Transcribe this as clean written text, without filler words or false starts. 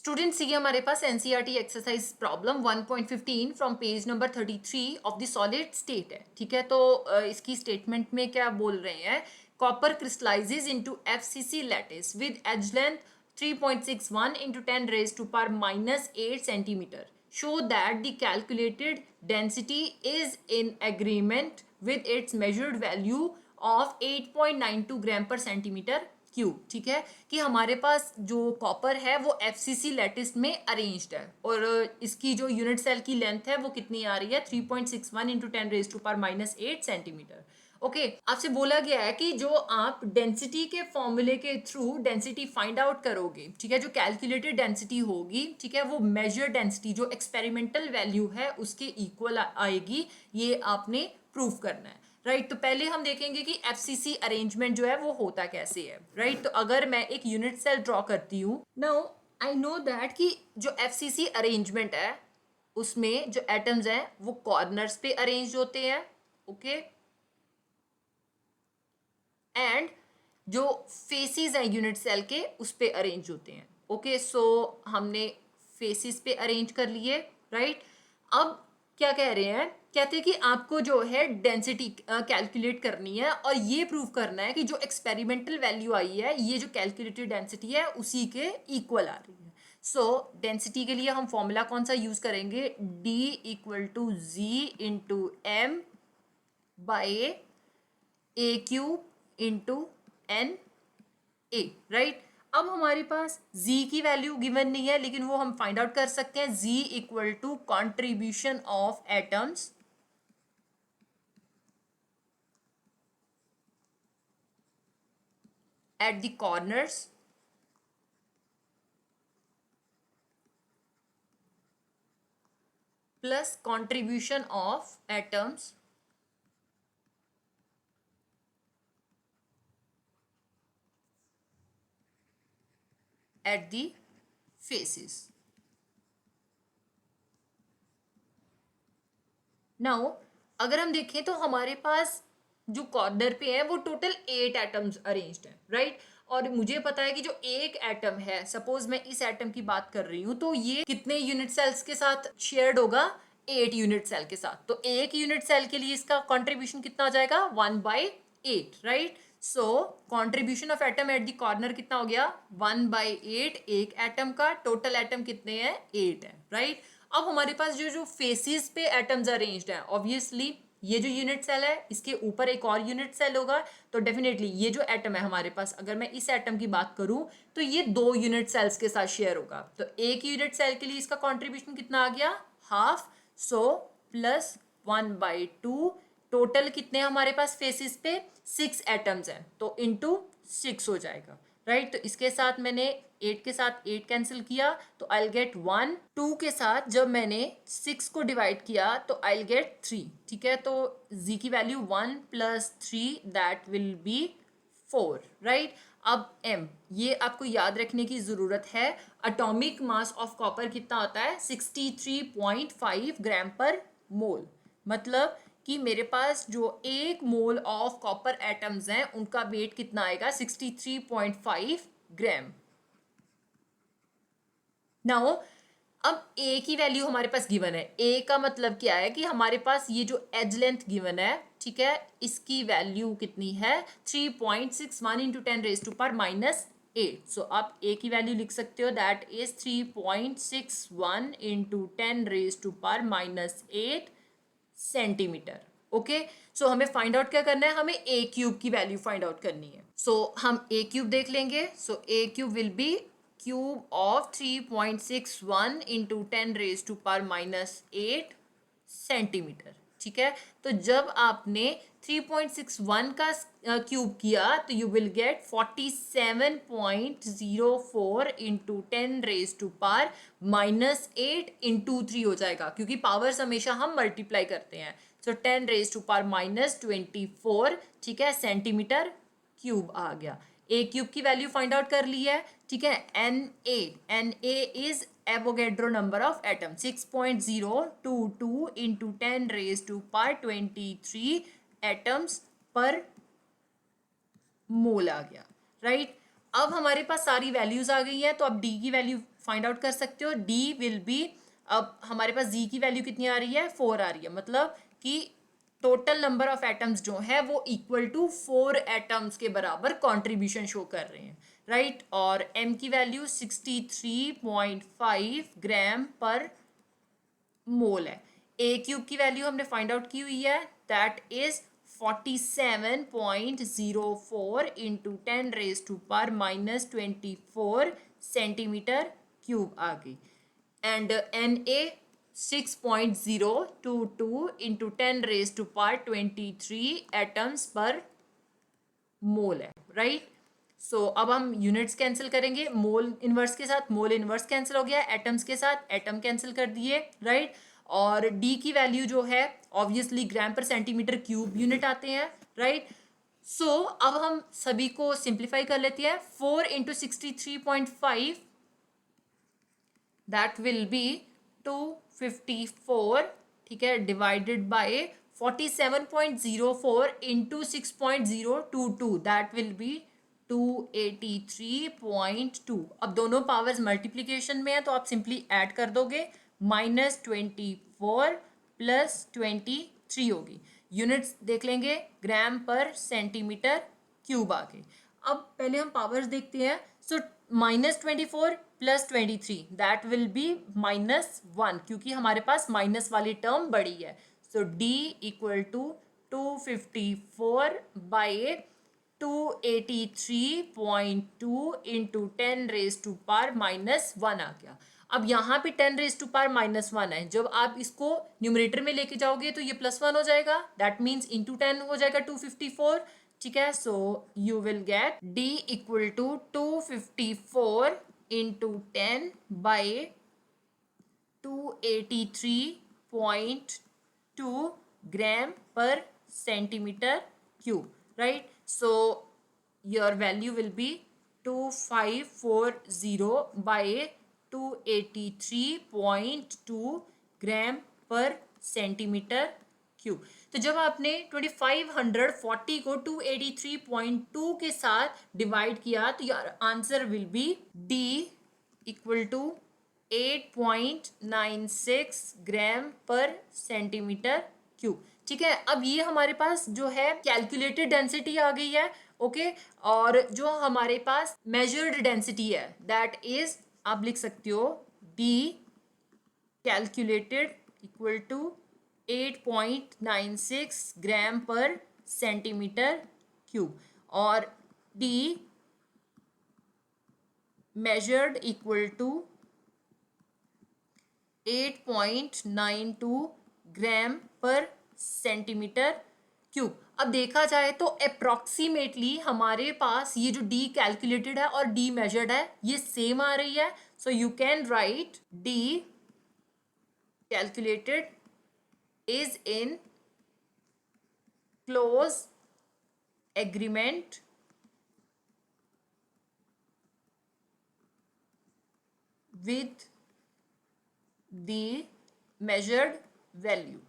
Students ये हमारे पास NCERT exercise problem 1.15 from page number 33 of the solid state है। ठीक है, तो इसकी स्टेटमेंट में क्या बोल रहे हैं, copper crystallises into FCC lattice with edge length 3.61 into 10 raised to power minus 8 centimeter. Show that the calculated density is in agreement with its measured value of 8.92 gram per centimetre cube. ठीक है, कि हमारे पास जो copper है वो FCC lattice में arranged है और इसकी जो यूनिट सेल की लेंथ है वो कितनी आ रही है 3.61 into 10 raised to power minus 8 centimetre. Okay, आपसे बोला गया है कि जो आप डेंसिटी के फॉर्मूले के थ्रू डेंसिटी फाइंड आउट करोगे, ठीक है, जो कैलकुलेटेड डेंसिटी होगी, ठीक है, वो मेजर डेंसिटी जो एक्सपेरिमेंटल वैल्यू है उसके इक्वल आएगी, ये आपने प्रूव करना है। राइट, तो पहले हम देखेंगे कि एफसीसी अरेंजमेंट जो है वो होता कैसे है। राइट, तो अगर मैं एक यूनिट सेल ड्रॉ करती हूँ, नाउ आई नो दैट कि जो एफसीसी अरेंजमेंट है उसमें जो एटम्स हैं वो कॉर्नर्स पे अरेंज होते हैं। ओके, एंड जो फेसिस हैं यूनिट सेल के उस पे अरेंज होते हैं। ओके, सो हमने फेसिस पे अरेंज कर लिए। राइट, अब क्या कह रहे हैं, कहते हैं कि आपको जो है डेंसिटी कैलकुलेट करनी है और ये प्रूव करना है कि जो एक्सपेरिमेंटल वैल्यू आई है ये जो कैलकुलेटेड डेंसिटी है उसी के इक्वल आ रही है। सो डेंसिटी के लिए हम फॉर्मूला कौन सा यूज करेंगे, D equal to Z into M by A cube into N A. Right, अब हमारे पास z की वैल्यू गिवन नहीं है लेकिन वो हम फाइंड आउट कर सकते हैं। z equal to contribution of atoms at the corners plus contribution of atoms at the faces. Now अगर हम देखें तो हमारे पास जो कॉर्नर पे है वो टोटल 8 एटम्स अरेंज्ड हैं। राइट, और मुझे पता है कि जो एक एटम है, सपोज मैं इस एटम की बात कर रही हूँ, तो ये कितने यूनिट सेल्स के साथ शेयर्ड होगा, 8 यूनिट सेल के साथ। तो एक यूनिट सेल के लिए इसका कॉन्ट्रीब्यूशन कितना हो जाएगा, 1/8। Right, so contribution of atom at the corner कितना हो गया, 1/8 एक एटम का। टोटल एटम कितने हैं, 8 है। राइट, अब हमारे पास जो जो फेसिस पे एटम्स अरेंज्ड हैं, ऑब्वियसली ये जो यूनिट सेल है इसके ऊपर एक और यूनिट सेल होगा, तो डेफिनेटली ये जो एटम है हमारे पास, अगर मैं इस एटम की बात करूं तो ये 2 यूनिट सेल्स के साथ शेयर होगा। तो एक यूनिट सेल के लिए इसका कॉन्ट्रीब्यूशन कितना आ गया, हाफ। सो प्लस 1/2, टोटल कितने हमारे पास फेसिस पे 6 एटम्स हैं, तो इंटू 6 हो जाएगा। राइट, तो इसके साथ मैंने 8 के साथ 8 कैंसिल किया तो आई गेट 1। 2 के साथ जब मैंने 6 को डिवाइड किया तो आई गेट 3। ठीक है, तो z की value 1 + 3 that will B 4। Right, अब m ये आपको याद रखने की जरूरत है, एटॉमिक मास ऑफ कॉपर कितना होता है, 63.5 ग्राम पर मोल। मतलब कि मेरे पास जो 1 मोल ऑफ कॉपर एटम्स हैं उनका वेट कितना आएगा, 63.5 ग्राम। नाउ अब a की वैल्यू हमारे पास गिवन है। a का मतलब क्या है कि हमारे पास ये जो एज लेंथ गिवन है, ठीक है, इसकी वैल्यू कितनी है, 3.61 into 10 raised to power minus 8। सो आप a की वैल्यू लिख सकते हो, that is 3.61 into 10 raised to power minus 8 centimetre. Okay, so हमें फाइंड आउट क्या करना है, हमें ए क्यूब की वैल्यू फाइंड आउट करनी है। सो हम ए क्यूब देख लेंगे। So a cube will be cube of 3.61 into 10 raised to power minus 8 centimetre. ठीक है, तो जब आपने 3.61 का क्यूब किया तो you will gate 47.04 into 10 raised to power minus 8 into 3 हो जाएगा, क्योंकि पावर्स हमेशा हम मल्टीप्लाई करते हैं। सो 10 raised to power minus 24, ठीक है, सेंटीमीटर क्यूब आ गया। ए क्यूब की वैल्यू फाइंड आउट कर ली है। ठीक है, N A is Avogadro number of atom, 6.022 into 10 raised to power 23 atoms per mole आ गया। राइट, अब हमारे पास सारी वैल्यूज आ गई हैं, तो अब डी की वैल्यू फाइंड आउट कर सकते हो D विल बी, अब हमारे पास Z की वैल्यू कितनी आ रही है, 4 आ रही है, मतलब कि टोटल नंबर ऑफ एटम्स जो है वो इक्वल टू 4 एटम्स के बराबर कंट्रीब्यूशन शो कर रहे हैं, राइट। और M की वैल्यू 63.5 ग्राम पर मोल है। ए क्यूब की वैल्यू हमने फाइंड आउट की हुई है, that is 47.04 into 10 raise to power minus 24 centimetre cube आ गई। And N A 6.022 into 10 raise to power 23 atoms per mole है, राइट। सो अब हम यूनिट्स कैंसिल करेंगे, मोल इनवर्स के साथ मोल इनवर्स कैंसिल हो गया, एटम्स के साथ एटम कैंसिल कर दिए, राइट। और डी की वैल्यू जो है ऑब्वियसली ग्राम पर सेंटीमीटर क्यूब यूनिट आते हैं, राइट। सो अब हम सभी को सिंप्लीफाई कर लेते हैं, 4 इंटू 63.5 दैट विल बी 254, ठीक है, divided by 47.04 into 6.022 that will B 283.2। अब दोनों पावर्स मल्टीप्लीकेशन में है तो आप सिंपली ऐड कर दोगे, -24 प्लस 23 होगी। यूनिट्स देख लेंगे, ग्राम पर सेंटीमीटर क्यूब आ गए। अब पहले हम पावर्स देखते हैं। So -24 plus 23 that will be -1, क्योंकि हमारे पास माइनस वाली टर्म बड़ी है। So D equal to 254 by 283.2 into 10 raise to power -1 आ गया। अब यहाँ पे 10 रेज टू पावर -1 है, जब आप इसको न्यूमरेटर में लेके जाओगे तो ये +1 हो जाएगा, दैट मीन्स इंटू 10 हो जाएगा 254, ठीक है। So you will get D equal to 254 into 10 by 283.2 gram per centimetre cube, right. So your value will be 2540 by 283.2 gram per centimetre cube. तो जब आपने 2540 को 283.2 के साथ डिवाइड किया तो your answer will be D equal to 8.96 gram per centimetre cube, ठीक है। अब ये हमारे पास जो है कैलकुलेटेड डेंसिटी आ गई है, ओके। और जो हमारे पास मेजर्ड डेंसिटी है दैट इज, आप लिख सकते हो D calculated equal to 8.96 gram per centimetre cube, और D measured equal to 8.92 gram per centimetre cube. अब देखा जाए तो अप्रोक्सीमेटली हमारे पास ये जो D कैलकुलेटेड है और D मेजर्ड है ये सेम आ रही है। So you can write D calculated is in close agreement with the measured value।